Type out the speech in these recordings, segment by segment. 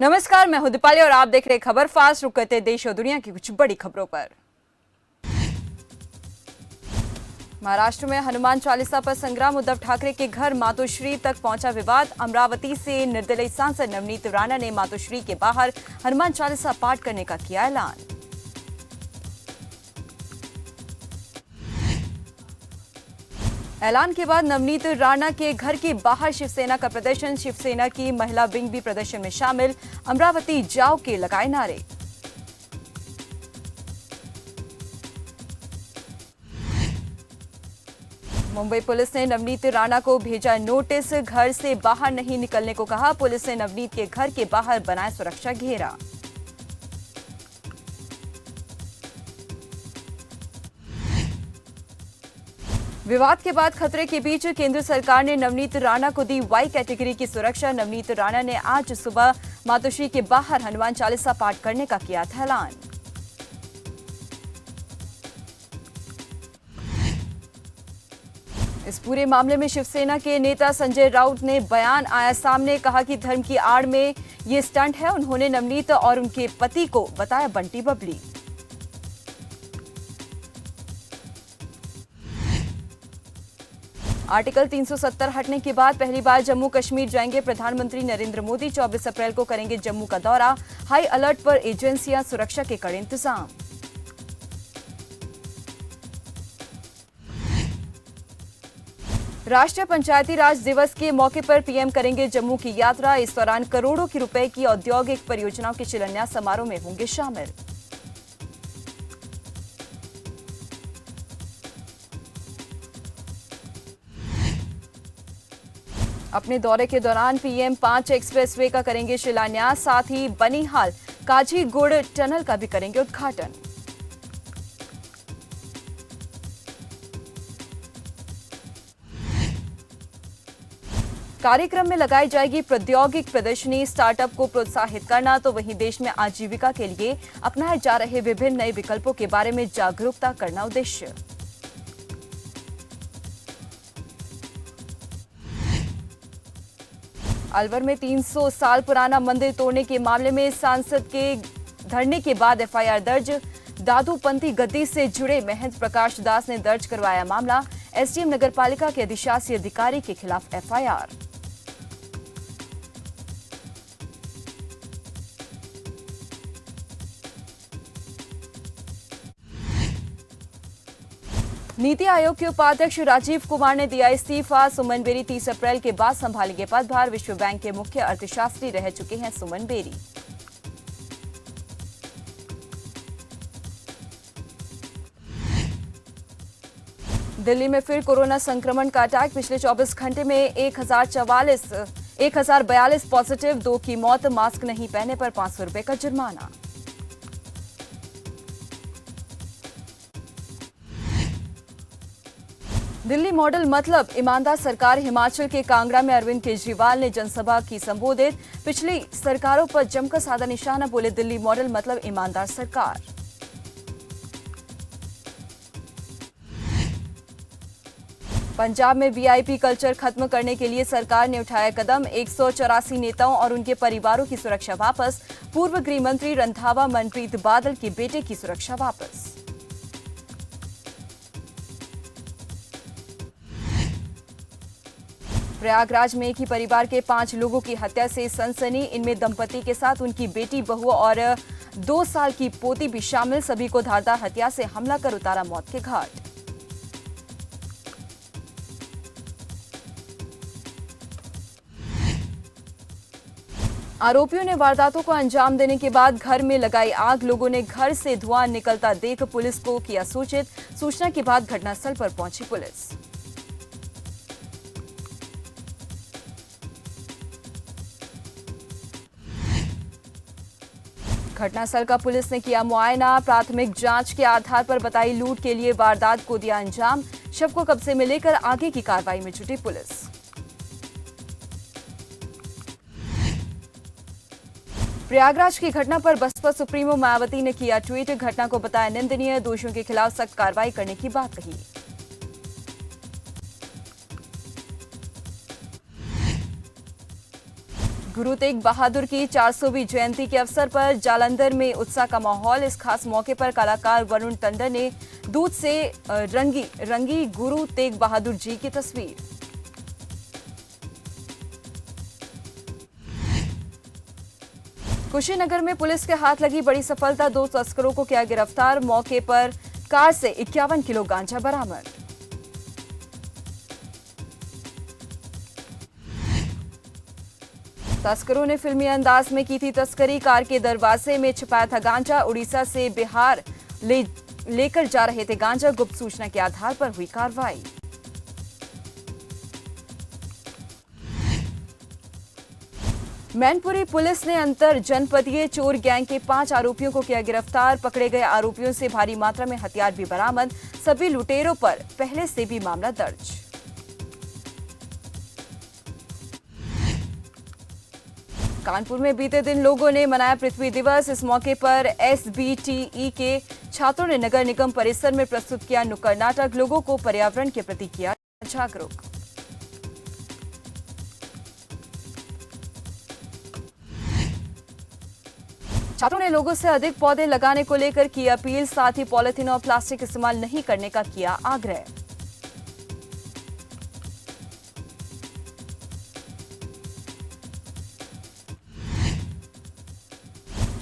नमस्कार, मैं हूं दीपाली और आप देख रहे खबर फास्ट। रुक करते देश और दुनिया की कुछ बड़ी खबरों पर। महाराष्ट्र में हनुमान चालीसा पर संग्राम, उद्धव ठाकरे के घर मातोश्री तक पहुंचा विवाद। अमरावती से निर्दलीय सांसद नवनीत राणा ने मातोश्री के बाहर हनुमान चालीसा पाठ करने का किया ऐलान। ऐलान के बाद नवनीत राणा के घर के बाहर शिवसेना का प्रदर्शन। शिवसेना की महिला विंग भी प्रदर्शन में शामिल। अमरावती जाओ के लगाए नारे। मुंबई पुलिस ने नवनीत राणा को भेजा नोटिस, घर से बाहर नहीं निकलने को कहा। पुलिस ने नवनीत के घर के बाहर बनाया सुरक्षा घेरा। विवाद के बाद खतरे के बीच केंद्र सरकार ने नवनीत राणा को दी वाई कैटेगरी की सुरक्षा। नवनीत राणा ने आज सुबह मातोश्री के बाहर हनुमान चालीसा पाठ करने का किया था ऐलान। इस पूरे मामले में शिवसेना के नेता संजय राउत ने बयान आया सामने, कहा कि धर्म की आड़ में ये स्टंट है। उन्होंने नवनीत और उनके पति को बताया बंटी बबली। आर्टिकल 370 हटने के बाद पहली बार जम्मू कश्मीर जाएंगे प्रधानमंत्री नरेंद्र मोदी। 24 अप्रैल को करेंगे जम्मू का दौरा। हाई अलर्ट पर एजेंसियां, सुरक्षा के कड़े इंतजाम। राष्ट्रीय पंचायती राज दिवस के मौके पर पीएम करेंगे जम्मू की यात्रा। इस दौरान करोड़ों की रुपए की औद्योगिक परियोजनाओं के शिलान्यास समारोह में होंगे शामिल। अपने दौरे के दौरान पीएम 5 एक्सप्रेसवे का करेंगे शिलान्यास, साथ ही बनिहाल काजीगुड़ टनल का भी करेंगे उद्घाटन। कार्यक्रम में लगाई जाएगी प्रौद्योगिक प्रदर्शनी। स्टार्टअप को प्रोत्साहित करना तो वहीं देश में आजीविका के लिए अपनाए जा रहे विभिन्न नए विकल्पों के बारे में जागरूकता करना उद्देश्य। अलवर में 300 साल पुराना मंदिर तोड़ने के मामले में सांसद के धरने के बाद एफआईआर दर्ज। दादूपंथी गद्दी से जुड़े महंत प्रकाश दास ने दर्ज करवाया मामला। एसडीएम नगरपालिका के अधिशासी अधिकारी के खिलाफ एफआईआर। नीति आयोग के उपाध्यक्ष राजीव कुमार ने दिया इस्तीफा। सुमन बेरी 30 अप्रैल के बाद संभालेंगे पदभार। विश्व बैंक के मुख्य अर्थशास्त्री रह चुके हैं सुमन बेरी। दिल्ली में फिर कोरोना संक्रमण का अटैक। पिछले 24 घंटे में 1042 पॉजिटिव, 2 की मौत। मास्क नहीं पहने पर 500 रुपए का जुर्माना। दिल्ली मॉडल मतलब ईमानदार सरकार। हिमाचल के कांगड़ा में अरविंद केजरीवाल ने जनसभा की संबोधित। पिछली सरकारों पर जमकर साधा निशाना, बोले दिल्ली मॉडल मतलब ईमानदार सरकार। पंजाब में वीआईपी कल्चर खत्म करने के लिए सरकार ने उठाया कदम। 184 नेताओं और उनके परिवारों की सुरक्षा वापस। पूर्व गृह मंत्री रंधावा मनप्रीत बादल के बेटे की सुरक्षा वापस। प्रयागराज में एक ही परिवार के 5 लोगों की हत्या से सनसनी। इनमें दंपति के साथ उनकी बेटी, बहू और 2 साल की पोती भी शामिल। सभी को धारदार हथियार से हमला कर उतारा मौत के घाट। आरोपियों ने वारदातों को अंजाम देने के बाद घर में लगाई आग। लोगों ने घर से धुआं निकलता देख पुलिस को किया सूचित। सूचना के बाद घटनास्थल पर पहुंची पुलिस। घटनास्थल का पुलिस ने किया मुआयना। प्राथमिक जांच के आधार पर बताई लूट के लिए वारदात को दिया अंजाम। शव को कब्जे में लेकर आगे की कार्रवाई में जुटी पुलिस। प्रयागराज की घटना पर बसपा सुप्रीमो मायावती ने किया ट्वीट। घटना को बताया निंदनीय, दोषियों के खिलाफ सख्त कार्रवाई करने की बात कही। गुरु तेग बहादुर की 400वीं जयंती के अवसर पर जालंधर में उत्साह का माहौल। इस खास मौके पर कलाकार वरुण टंडन ने दूध से रंगी गुरु तेग बहादुर जी की तस्वीर। कुशीनगर में पुलिस के हाथ लगी बड़ी सफलता, 2 तस्करों को किया गिरफ्तार। मौके पर कार से 51 किलो गांजा बरामद। तस्करों ने फिल्मी अंदाज में की थी तस्करी, कार के दरवाजे में छिपाया था गांजा। उड़ीसा से बिहार लेकर जा रहे थे गांजा, गुप्त सूचना के आधार पर हुई कार्रवाई। मैनपुरी पुलिस ने अंतर जनपदीय चोर गैंग के 5 आरोपियों को किया गिरफ्तार। पकड़े गए आरोपियों से भारी मात्रा में हथियार भी बरामद। सभी लुटेरों पर पहले से भी मामला दर्ज। कानपुर में बीते दिन लोगों ने मनाया पृथ्वी दिवस। इस मौके पर एसबीटीई के छात्रों ने नगर निगम परिसर में प्रस्तुत किया नुक्कड़ नाटक, लोगों को पर्यावरण के प्रति किया जागरूक। छात्रों ने लोगों से अधिक पौधे लगाने को लेकर की अपील, साथ ही पॉलिथीन और प्लास्टिक इस्तेमाल नहीं करने का किया आग्रह।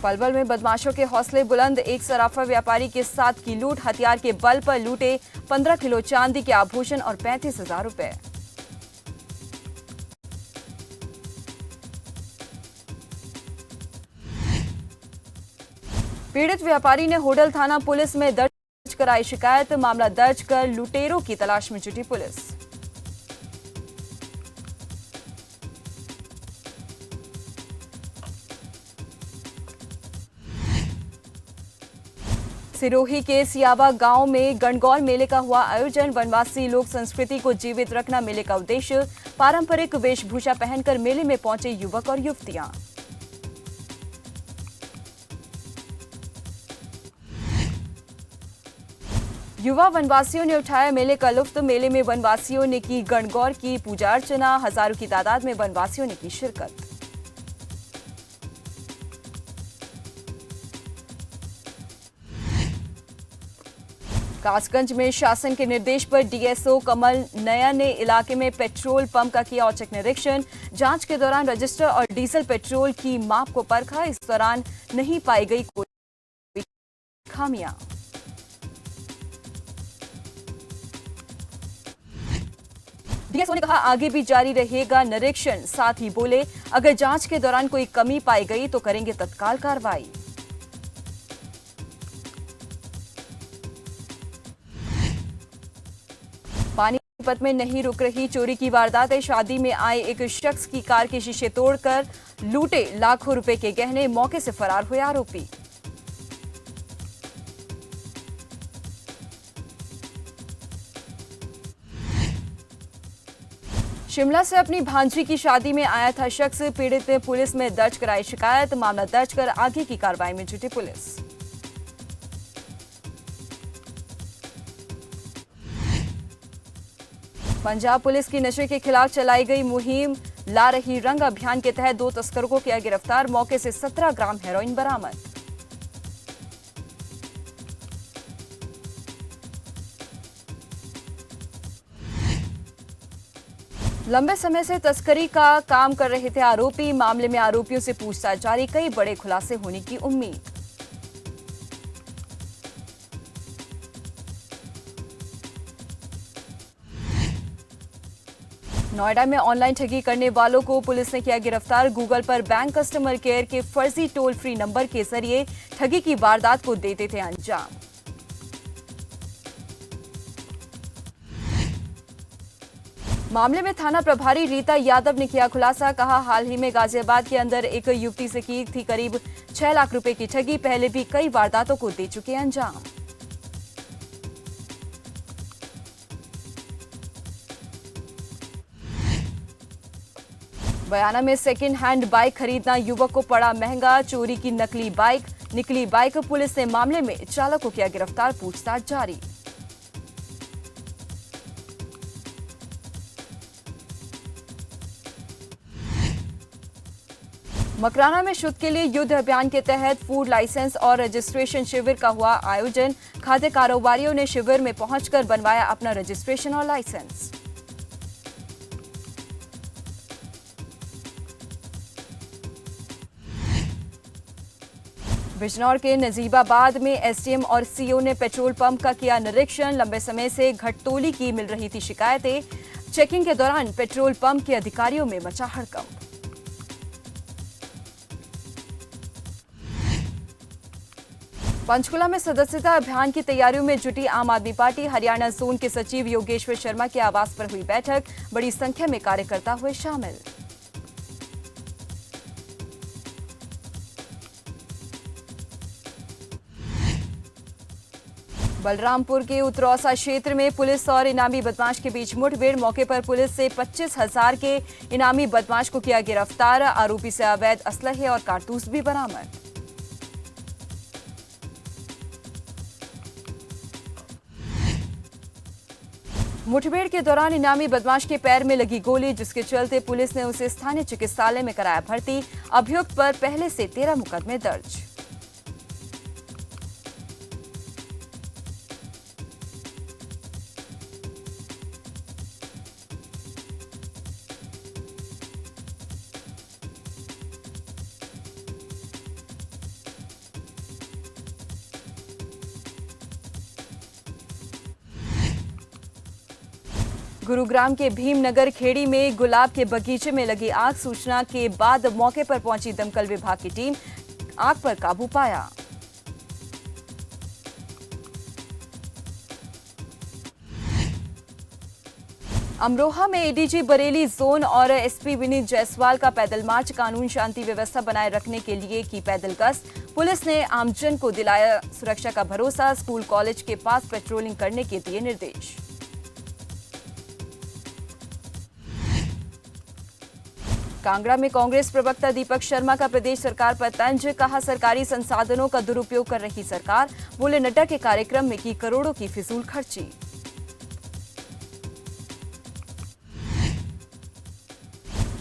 पलवल में बदमाशों के हौसले बुलंद, एक सराफा व्यापारी के साथ की लूट। हथियार के बल पर लूटे 15 किलो चांदी के आभूषण और 35,000 रुपए। पीड़ित व्यापारी ने होडल थाना पुलिस में दर्ज कराई शिकायत। मामला दर्ज कर लुटेरों की तलाश में जुटी पुलिस। सिरोही के सियावा गांव में गणगौर मेले का हुआ आयोजन। वनवासी लोक संस्कृति को जीवित रखना मेले का उद्देश्य। पारंपरिक वेशभूषा पहनकर मेले में पहुंचे युवक और युवतियां। युवा वनवासियों ने उठाया मेले का लुत्फ। मेले में वनवासियों ने की गणगौर की पूजा अर्चना। हजारों की तादाद में वनवासियों ने की शिरकत। कासगंज में शासन के निर्देश पर डीएसओ कमल नयन ने इलाके में पेट्रोल पंप का किया औचक निरीक्षण। जांच के दौरान रजिस्टर और डीजल पेट्रोल की माप को परखा। इस दौरान नहीं पाई गई कोई खामियां। डीएसओ ने कहा आगे भी जारी रहेगा निरीक्षण। साथ ही बोले अगर जांच के दौरान कोई कमी पाई गई तो करेंगे तत्काल कार्रवाई। पानीपत में नहीं रुक रही चोरी की वारदातें। शादी में आए एक शख्स की कार के शीशे तोड़कर लूटे लाखों रुपए के गहने। मौके से फरार हुए आरोपी। शिमला से अपनी भांजी की शादी में आया था शख्स। पीड़ित ने पुलिस में दर्ज कराई शिकायत। मामला दर्ज कर आगे की कार्रवाई में जुटी पुलिस। पंजाब पुलिस की नशे के खिलाफ चलाई गई मुहिम ला रही रंग अभियान के तहत 2 तस्करों को किया गिरफ्तार। मौके से 17 ग्राम हेरोइन बरामद। लंबे समय से तस्करी का काम कर रहे थे आरोपी। मामले में आरोपियों से पूछताछ जारी, कई बड़े खुलासे होने की उम्मीद। नोएडा में ऑनलाइन ठगी करने वालों को पुलिस ने किया गिरफ्तार। गूगल पर बैंक कस्टमर केयर के फर्जी टोल फ्री नंबर के जरिए ठगी की वारदात को देते थे अंजाम। मामले में थाना प्रभारी रीता यादव ने किया खुलासा। कहा हाल ही में गाजियाबाद के अंदर एक युवती से की थी करीब 6 लाख रुपए की ठगी। पहले भी कई वारदातों को दे चुके अंजाम। बयाना में सेकेंड हैंड बाइक खरीदना युवक को पड़ा महंगा। चोरी की नकली बाइक निकली बाइक। पुलिस ने मामले में चालक को किया गिरफ्तार, पूछताछ जारी। मकराना में शुद्ध के लिए युद्ध अभियान के तहत फूड लाइसेंस और रजिस्ट्रेशन शिविर का हुआ आयोजन। खाद्य कारोबारियों ने शिविर में पहुंचकर बनवाया अपना रजिस्ट्रेशन और लाइसेंस। बिजनौर के नजीबाबाद में एसडीएम और सीओ ने पेट्रोल पंप का किया निरीक्षण। लंबे समय से घटतोली की मिल रही थी शिकायतें। चेकिंग के दौरान पेट्रोल पंप के अधिकारियों में मचा हड़कंप। पंचकुला में सदस्यता अभियान की तैयारियों में जुटी आम आदमी पार्टी। हरियाणा जोन के सचिव योगेश्वर शर्मा के आवास पर हुई बैठक। बड़ी संख्या में कार्यकर्ता हुए शामिल। बलरामपुर के उतरौसा क्षेत्र में पुलिस और इनामी बदमाश के बीच मुठभेड़। मौके पर पुलिस से 25,000 के इनामी बदमाश को किया गिरफ्तार। आरोपी से अवैध असलहे और कारतूस भी बरामद। मुठभेड़ के दौरान इनामी बदमाश के पैर में लगी गोली, जिसके चलते पुलिस ने उसे स्थानीय चिकित्सालय में कराया भर्ती। अभियुक्त पर पहले से 13 मुकदमे दर्ज। गुरुग्राम के भीमनगर खेड़ी में गुलाब के बगीचे में लगी आग। सूचना के बाद मौके पर पहुंची दमकल विभाग की टीम, आग पर काबू पाया। अमरोहा में एडीजी बरेली जोन और एसपी विनीत जायसवाल का पैदल मार्च। कानून शांति व्यवस्था बनाए रखने के लिए की पैदल गश्त। पुलिस ने आमजन को दिलाया सुरक्षा का भरोसा। स्कूल कॉलेज के पास पेट्रोलिंग करने के दिए निर्देश। कांगड़ा में कांग्रेस प्रवक्ता दीपक शर्मा का प्रदेश सरकार पर तंज। कहा, सरकारी संसाधनों का दुरुपयोग कर रही सरकार। बोले, नड्डा के कार्यक्रम में की करोड़ों की फिजूल खर्ची।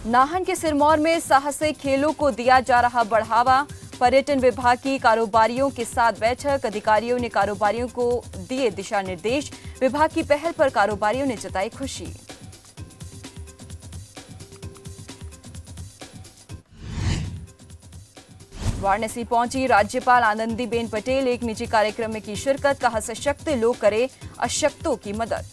नाहन के सिरमौर में साहसिक खेलों को दिया जा रहा बढ़ावा। पर्यटन विभाग की कारोबारियों के साथ बैठक। अधिकारियों ने कारोबारियों को दिए दिशा निर्देश। विभाग की पहल पर कारोबारियों ने जताई खुशी। वाराणसी पहुंची राज्यपाल आनंदीबेन पटेल। एक निजी कार्यक्रम में की शिरकत। कहा, सशक्त लोग करें अशक्तों की मदद।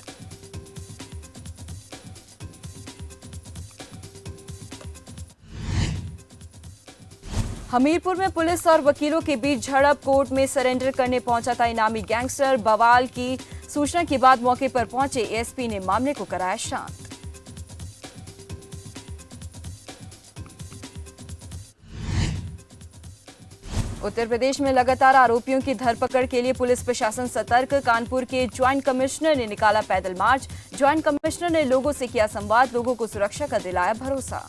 हमीरपुर में पुलिस और वकीलों के बीच झड़प। कोर्ट में सरेंडर करने पहुंचा था इनामी गैंगस्टर। बवाल की सूचना के बाद मौके पर पहुंचे एएसपी ने मामले को कराया शांत। उत्तर प्रदेश में लगातार आरोपियों की धरपकड़ के लिए पुलिस प्रशासन सतर्क। कानपुर के ज्वाइंट कमिश्नर ने निकाला पैदल मार्च। ज्वाइंट कमिश्नर ने लोगों से किया संवाद। लोगों को सुरक्षा का दिलाया भरोसा।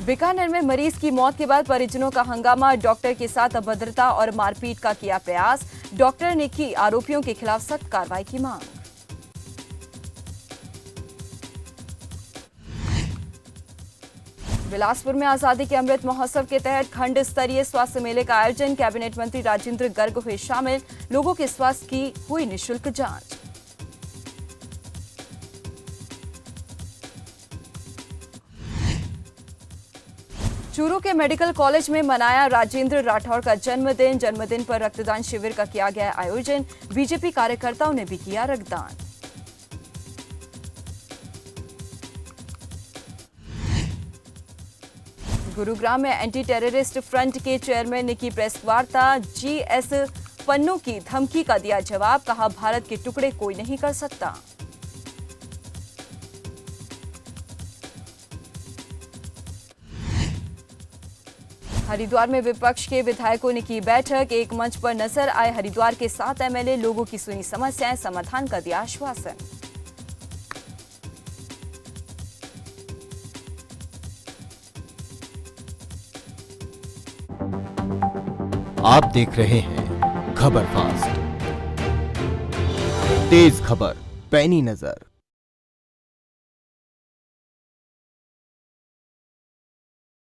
बीकानेर में मरीज की मौत के बाद परिजनों का हंगामा। डॉक्टर के साथ अभद्रता और मारपीट का किया प्रयास। डॉक्टर ने की आरोपियों के खिलाफ सख्त कार्रवाई की मांग। बिलासपुर में आजादी के अमृत महोत्सव के तहत खंड स्तरीय स्वास्थ्य मेले का आयोजन। कैबिनेट मंत्री राजेंद्र गर्ग हुए शामिल। लोगों के स्वास्थ्य की हुई निःशुल्क जांच। चूरू के मेडिकल कॉलेज में मनाया राजेंद्र राठौर का जन्मदिन। जन्मदिन पर रक्तदान शिविर का किया गया आयोजन। बीजेपी कार्यकर्ताओं ने भी किया रक्तदान। गुरुग्राम में एंटी टेररिस्ट फ्रंट के चेयरमैन ने की प्रेस वार्ता। जीएस पन्नू की धमकी का दिया जवाब। कहा, भारत के टुकड़े कोई नहीं कर सकता। हरिद्वार में विपक्ष के विधायकों ने की बैठक। एक मंच पर नजर आए हरिद्वार के 7 एमएलए। लोगों की सुनी समस्याएं, समाधान का दिया आश्वासन। आप देख रहे हैं खबर फास्ट, तेज खबर पैनी नजर।